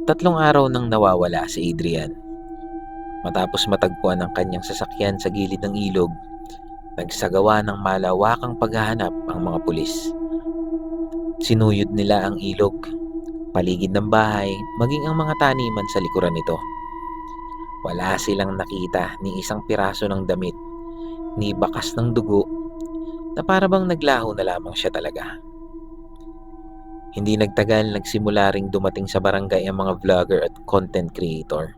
3 araw nang nawawala si Adrian. Matapos matagpuan ang kanyang sasakyan sa gilid ng ilog, nagsagawa ng malawakang paghahanap ang mga pulis. Sinuyod nila ang ilog, paligid ng bahay, maging ang mga taniman sa likuran nito. Wala silang nakita ni isang piraso ng damit, ni bakas ng dugo, na para bang naglaho na lamang siya talaga. Hindi nagtagal, nagsimula ring dumating sa barangay ang mga vlogger at content creator.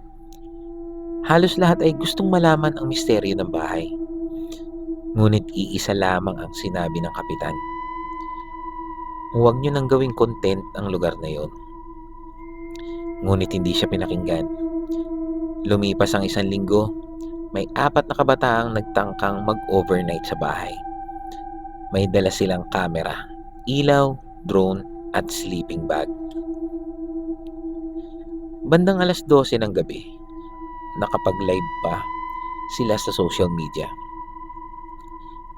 Halos lahat ay gustong malaman ang misteryo ng bahay. Ngunit iisa lamang ang sinabi ng kapitan. Huwag niyo nang gawing content ang lugar na yon. Ngunit hindi siya pinakinggan. Lumipas ang 1 linggo, may 4 na kabataang nagtangkang mag-overnight sa bahay. May dala silang kamera, ilaw, drone, at sleeping bag. Bandang 12:00 ng gabi, nakapag-live pa sila sa social media.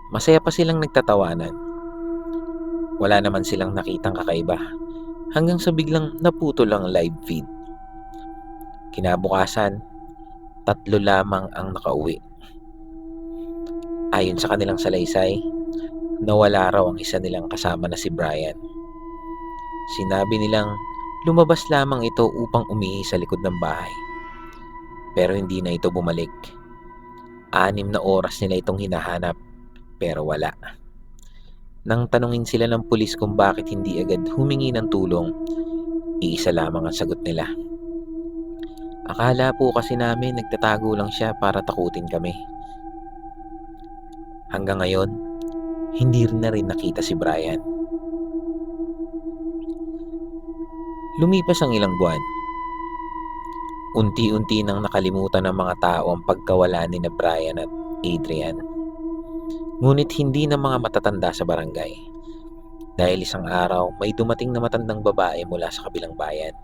Masaya pa silang nagtatawanan. Wala naman silang nakitang kakaiba hanggang sa biglang naputol ang live feed. Kinabukasan, 3 lamang ang nakauwi. Ayon sa kanilang salaysay, nawala raw ang isa nilang kasama na si Brian. Sinabi nilang lumabas lamang ito upang umihi sa likod ng bahay. Pero hindi na ito bumalik. 6 na oras nila itong hinahanap, pero wala. Nang tanungin sila ng pulis kung bakit hindi agad humingi ng tulong, iisa lamang ang sagot nila. Akala po kasi namin nagtatago lang siya para takutin kami. Hanggang ngayon, hindi rin na rin nakita si Brian. Lumipas ang ilang buwan. Unti-unti nang nakalimutan ng mga tao ang pagkawala ni na Brian at Adrian. Ngunit hindi na mga matatanda sa barangay. Dahil isang araw, may dumating na matandang babae mula sa kabilang bayan.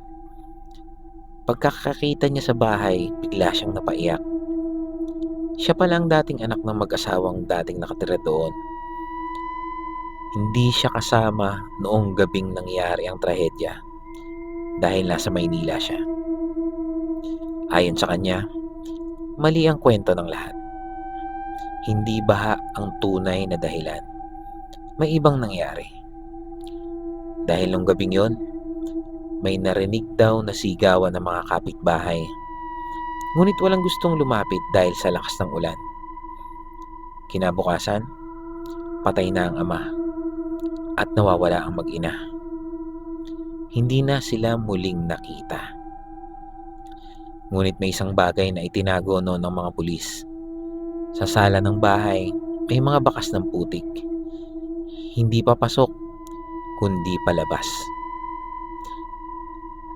Pagkakakita niya sa bahay, bigla siyang napaiyak. Siya pala ang dating anak ng mag-asawang dating nakatira doon. Hindi siya kasama noong gabing nangyari ang trahedya dahil nasa Maynila siya. Ayon sa kanya, mali ang kwento ng lahat. Hindi baha ang tunay na dahilan. May ibang nangyari. Dahil nung gabing yon, may narinig daw na sigawan ng mga kapitbahay. Ngunit walang gustong lumapit dahil sa lakas ng ulan. Kinabukasan, patay na ang ama at nawawala ang mag-ina. Hindi na sila muling nakita. Ngunit may isang bagay na itinago noon ng mga pulis. Sa sala ng bahay, may mga bakas ng putik. Hindi papasok, kundi palabas.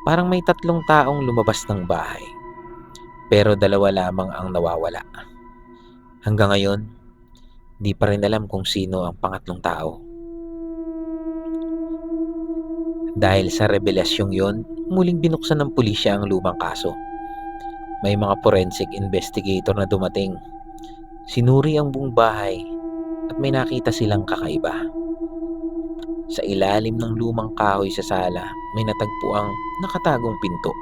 Parang may 3 taong lumabas ng bahay, pero 2 lamang ang nawawala. Hanggang ngayon, di pa rin alam kung sino ang pangatlong tao. Dahil sa revelasyong yon, muling binuksan ng pulisya ang lumang kaso. May mga forensic investigator na dumating. Sinuri ang buong bahay at may nakita silang kakaiba. Sa ilalim ng lumang kahoy sa sala, may natagpuang nakatagong pinto.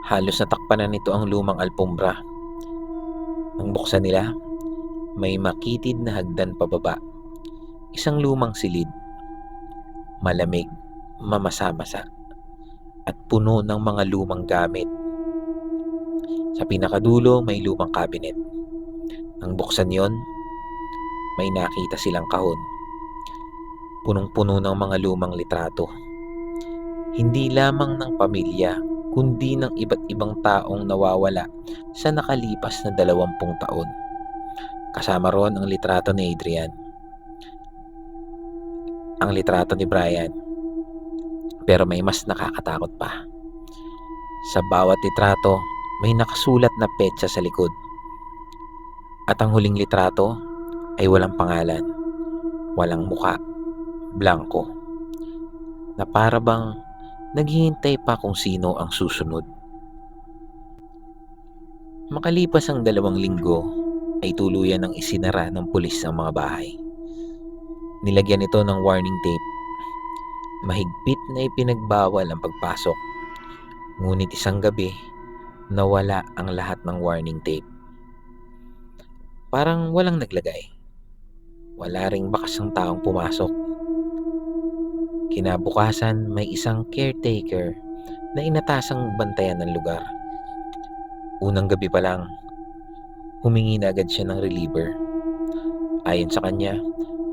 Halos natakpan na nito ang lumang alpombra. Nang buksan nila, may makitid na hagdan pababa. Isang lumang silid. Malamig, mamasa-masa, at puno ng mga lumang gamit. Sa pinakadulo, may lumang cabinet. Nang buksan yon, may nakita silang kahon. Punong-puno ng mga lumang litrato. Hindi lamang ng pamilya, kundi ng iba't ibang taong nawawala sa nakalipas na 20 taon. Kasama ron ang litrato ni Adrian, ang litrato ni Brian. Pero may mas nakakatakot pa. Sa bawat litrato, may nakasulat na petsa sa likod. At ang huling litrato ay walang pangalan, walang muka, blanko, na para bang naghihintay pa kung sino ang susunod. Makalipas ang 2 linggo, ay tuluyan ng isinara ng pulis ang mga bahay. Nilagyan ito ng warning tape. Mahigpit na ipinagbawal ang pagpasok. Ngunit isang gabi, nawala ang lahat ng warning tape. Parang walang naglagay. Wala ring bakas ng taong pumasok. Kinabukasan, may isang caretaker na inatasang bantayan ng lugar. Unang gabi pa lang, humingi na agad siya ng reliever. Ayon sa kanya,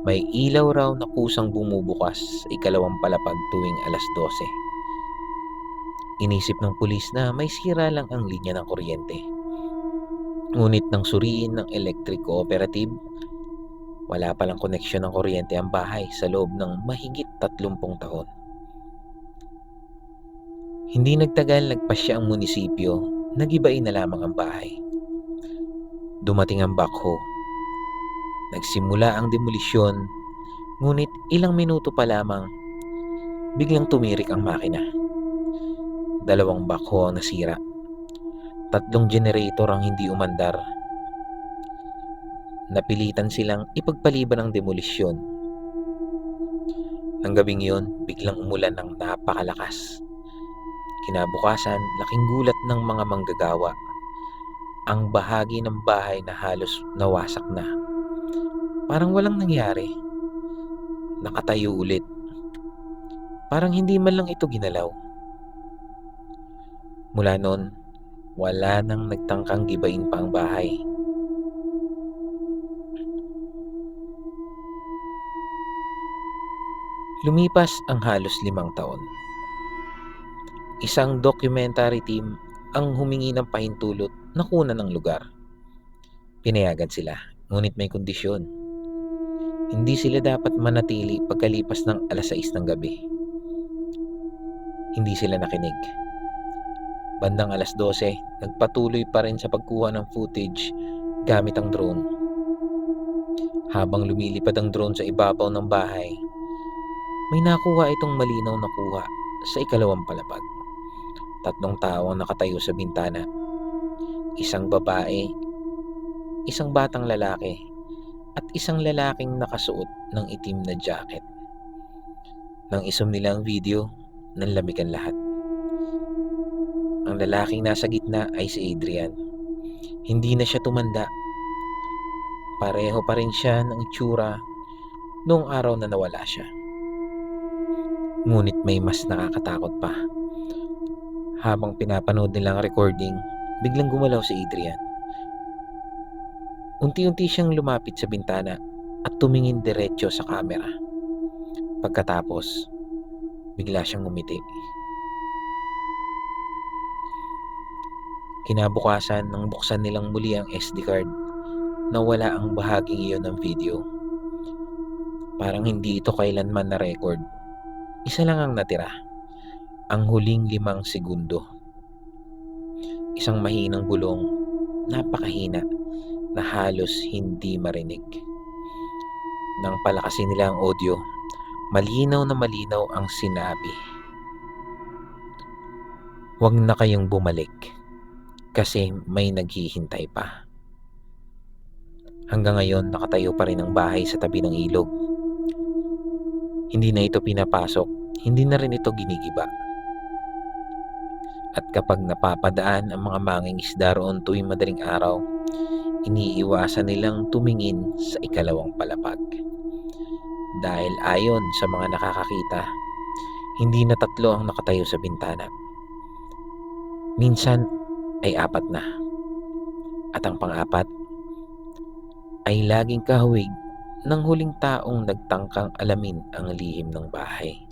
may ilaw raw na kusang bumubukas sa ikalawang palapag tuwing alas 12. Inisip ng pulis na may sira lang ang linya ng kuryente. Ngunit nang suriin ng electric cooperative, wala palang koneksyon ng kuryente ang bahay sa loob ng mahigit 30 taon. Hindi nagtagal, nagpasya ang munisipyo, nagibain na lamang ang bahay. Dumating ang backhoe. Nagsimula ang demolisyon, ngunit ilang minuto pa lamang, biglang tumirik ang makina. 2 backhoe ang nasira. 3 generator ang hindi umandar. Napilitan silang ipagpaliban ang demolisyon. Ang gabing yun, biglang umulan ng napakalakas. Kinabukasan, laking gulat ng mga manggagawa. Ang bahagi ng bahay na halos nawasak na. Parang walang nangyari. Nakatayo ulit. Parang hindi man lang ito ginalaw. Mula noon, wala nang nagtangkang gibain pa ang bahay. Lumipas ang halos 5 taon. Isang documentary team ang humingi ng pahintulot na kunan ng lugar. Pinayagan sila, ngunit may kondisyon. Hindi sila dapat manatili pagkalipas ng alas 6 ng gabi. Hindi sila nakinig. Bandang alas 12, nagpatuloy pa rin sa pagkuha ng footage gamit ang drone. Habang lumilipad ang drone sa ibabaw ng bahay, may nakuha itong malinaw na kuha sa ikalawang palapag. 3 tao ang nakatayo sa bintana. Isang babae, isang batang lalaki, at isang lalaking nakasuot ng itim na jacket. Nang isom nila ang video, nanlamig ang lahat. Ang lalaking nasa gitna ay si Adrian. Hindi na siya tumanda. Pareho pa rin siya ng itsura noong araw na nawala siya. Ngunit may mas nakakatakot pa. Habang pinapanood nilang recording, biglang gumalaw si Adrian. Unti-unti siyang lumapit sa bintana at tumingin diretso sa camera. Pagkatapos, bigla siyang ngumiti. Kinabukasan, nang buksan nilang muli ang SD card, nawala ang bahaging iyon ng video. Parang hindi ito kailanman na-record. Isa lang ang natira. Ang huling 5 segundo. Isang mahinang bulong, napakahina, na halos hindi marinig. Nang palakasin nila ang audio, malinaw na malinaw ang sinabi. Huwag na kayong bumalik kasi may naghihintay pa. Hanggang ngayon, nakatayo pa rin ang bahay sa tabi ng ilog. Hindi na ito pinapasok, hindi na rin ito ginigiba. At kapag napapadaan ang mga mangingisda roon tuwing madaling araw, iniiwasan nilang tumingin sa ikalawang palapag. Dahil ayon sa mga nakakakita, hindi na 3 ang nakatayo sa bintana. Minsan ay 4 na. At ang pang-4 ay laging kahawig ng huling taong nagtangkang alamin ang lihim ng bahay.